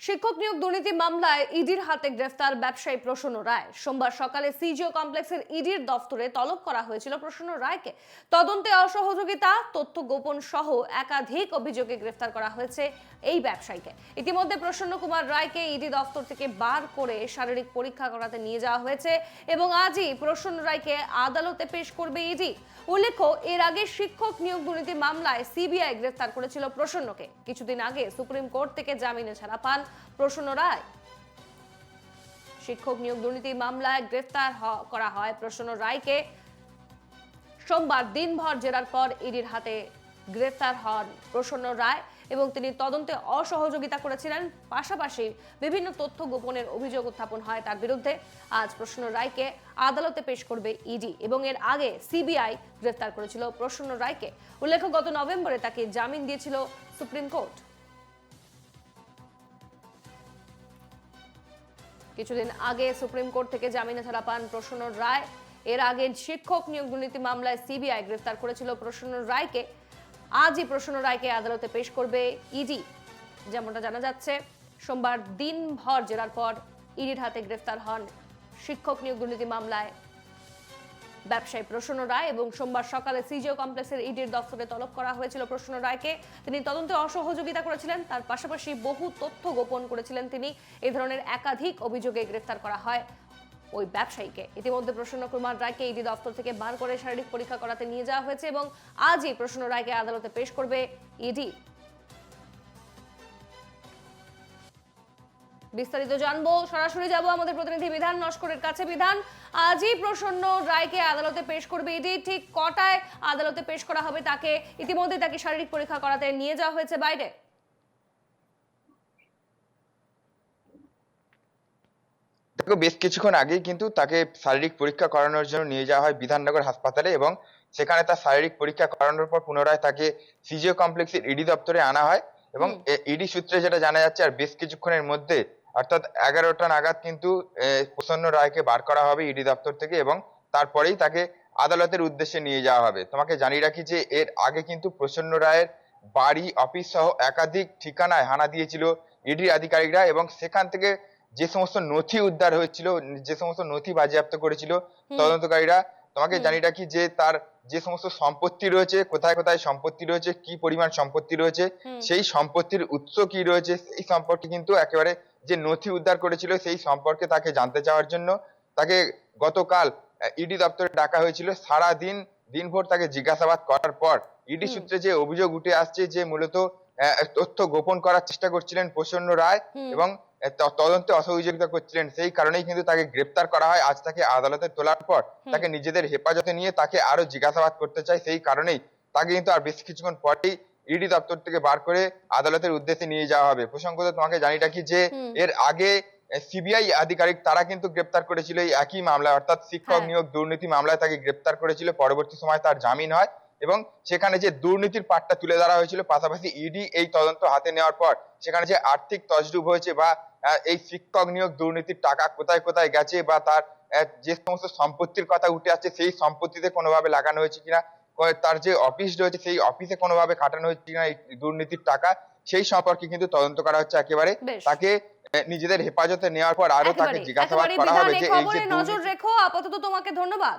শিক্ষক নিয়োগ দুর্নীতি মামলায় ইডির হাতে গ্রেফতার ব্যবসায়ী প্রসন্ন রায়। সোমবার সকালে সিজিও কমপ্লেক্সের ইডির দফতরে তলব করা হয়েছিল প্রসন্ন রায়কে। তদন্তে অসহযোগিতা, তথ্য গোপন সহ একাধিক অভিযোগে গ্রেফতার করা হয়েছে এই ব্যবসায়ীকে। ইতিমধ্যে প্রসন্ন কুমার রায়কে ইডি দফতর থেকে বার করে শারীরিক পরীক্ষা করাতে নিয়ে যাওয়া হয়েছে এবং আজই প্রসন্ন রায়কে আদালতে পেশ করবে ইডি। উল্লেখ্য, এর আগে শিক্ষক নিয়োগ দুর্নীতি মামলায় সিবিআই গ্রেফতার করেছিল প্রসন্নকে। কিছুদিন আগে সুপ্রিম কোর্ট থেকে জামিনে ছাড়া পান প্রসন্ন রায়। শিক্ষক নিয়োগ দুর্নীতি মামলায় গ্রেফতার করা হয় প্রসন্ন রায়কে। সোমবার দিনভর জেরার পর ইডির হাতে গ্রেফতার হন প্রসন্ন রায় এবং তিনি তদন্তে অসহযোগিতা করেছিলেন। পাশাপাশি বিভিন্ন তথ্য গোপনের অভিযোগ উত্থাপন হয় তার বিরুদ্ধে। আজ প্রসন্ন রায়কে আদালতে পেশ করবে ইডি এবং এর আগে সিবিআই গ্রেফতার করেছিল প্রসন্ন রায়কে। উল্লেখ্য, গত নভেম্বরে তাকে জামিন দিয়েছিল সুপ্রিম কোর্ট। কিছুদিন আগে সুপ্রিম কোর্ট থেকে জামিনে ছাড়া পান প্রসন্ন রায়। এর আগে শিক্ষক নিয়োগ দুর্নীতি মামলায় সিবিআই গ্রেফতার করেছিল প্রসন্ন রায়কে। আজই প্রসন্ন রায়কে আদালতে পেশ করবে ইডি। যেমনটা জানা যাচ্ছে, সোমবার দিনভর জেরার পর ইডির হাতে গ্রেফতার হন শিক্ষক নিয়োগ দুর্নীতি মামলায় ব্যবসায়ী প্রসন্ন রায় এবং সোমবার সকালে সিজিও কমপ্লেক্সের ইডির দফতরে তলব করা হয়েছিল প্রসন্ন রায়কে। তিনি তদন্তে অসহযোগিতা করেছিলেন, তার পাশাপাশি বহু তথ্য গোপন করেছিলেন তিনি। এই ধরনের একাধিক অভিযোগে গ্রেফতার করা হয় ওই ব্যবসায়ীকে। ইতিমধ্যে প্রসন্ন কুমার রায়কে ইডি দফতর থেকে বার করে শারীরিক পরীক্ষা করাতে নিয়ে যাওয়া হয়েছে এবং আজই প্রসন্ন রায়কে আদালতে পেশ করবে ইডি। বিস্তারিত জানবো, সরাসরি যাব আমাদের প্রতিনিধি বিধান নস্করের কাছে। বিধান, আজই প্রসন্ন রায়কে আদালতে পেশ করবে ইডি। ঠিক কটায় আদালতে পেশ করা হবে তাকে? ইতিমধ্যে তাকে শারীরিক পরীক্ষা করাতে নিয়ে যাওয়া হয়েছে বাইরে। দেখো, বেশ কিছুক্ষণ আগেই কিন্তু তাকে শারীরিক পরীক্ষা করানোর জন্য নিয়ে যাওয়া হয় বিধাননগর হাসপাতালে এবং সেখানে তার শারীরিক পরীক্ষা করানোর পর পুনরায় তাকে সিজিও কমপ্লেক্সের ইডি দপ্তরে আনা হয় এবং ইডি সূত্রে যেটা জানা যাচ্ছে, আর বেশ কিছুক্ষণের মধ্যে অর্থাৎ 11টা নাগাদ কিন্তু প্রসন্ন রায়কে বার করা হবে ইডি দপ্তর থেকে এবং তারপরেই তাকে আদালতের উদ্দেশ্যে নিয়ে যাওয়া হবে। তোমাকে জানিয়ে রাখি যে এর আগে কিন্তু প্রসন্ন রায়ের বাড়ি, অফিস সহ একাধিক ঠিকানায় হানা দিয়েছিল ইডি আধিকারিকরা এবং সেখান থেকে যে সমস্ত নথি উদ্ধার হয়েছিল, যে সমস্ত নথি বাজেয়াপ্ত করেছিল তদন্তকারীরা। তোমাকে জানিয়ে রাখি যে তার যে সমস্ত সম্পত্তি রয়েছে, কোথায় কোথায় সম্পত্তি রয়েছে, কি পরিমাণ সম্পত্তি রয়েছে, সেই সম্পত্তির উৎস কি রয়েছে, সেই সম্পর্কে কিন্তু একেবারে যে নথি উদ্ধার করেছিল সেই সম্পর্কে তাকে জানতে চাওয়ার জন্য তাকে গতকাল ইডি দপ্তরে ডাকা হয়েছিল। সারা দিনভর তাকে জিজ্ঞাসাবাদ করার পর ইডি সূত্রে যে অভিযোগ উঠে আসছে যে মূলত তথ্য গোপন করার চেষ্টা করছিলেন প্রসন্ন রায় এবং তদন্তে অসহযোগিতা করছিলেন, সেই কারণেই কিন্তু তাকে গ্রেপ্তার করা হয়। আজ তাকে আদালতে তোলার পর তাকে নিজেদের হেফাজতে নিয়ে তাকে আরো জিজ্ঞাসাবাদ করতে চায়, সেই কারণেই তাকে কিন্তু আর বেশ কিছুক্ষণ পরেই ইডি দপ্তর থেকে বার করে আদালতের উদ্দেশ্যে নিয়ে যাওয়া হবে। প্রসঙ্গত তোমাকে জানিয়ে রাখি যে এর আগে সিবিআই আধিকারিক তারা কিন্তু গ্রেপ্তার করেছিল এই একই মামলায়, অর্থাৎ শিক্ষক নিয়োগ দুর্নীতি মামলায় তাকে গ্রেপ্তার করেছিল। পরবর্তী সময় তার জামিন হয় এবং সেখানে যে দুর্নীতির পাটটা তুলে ধরা হয়েছিল, পাশাপাশি ইডি এই তদন্ত হাতে নেওয়ার পর সেখানে যে আর্থিক তছরূপ হয়েছে বা এই শিক্ষক নিয়োগ দুর্নীতির টাকা কোথায় কোথায় গেছে বা তার যে সমস্ত সম্পত্তির কথা উঠে আসছে সেই সম্পত্তিতে কোনোভাবে লাগানো হয়েছে কিনা, তার যে অফিস রয়েছে সেই অফিসে কোনোভাবে খাটানো হয়েছে কিনা এই দুর্নীতির টাকা, সেই সম্পর্কে কিন্তু তদন্ত করা হচ্ছে একেবারে। তাকে নিজেদের হেফাজতে নেওয়ার পর আরো তাকে জিজ্ঞাসাবাদ করা হবে যে এই যে নজর রেখো। আপাতত তোমাকে ধন্যবাদ।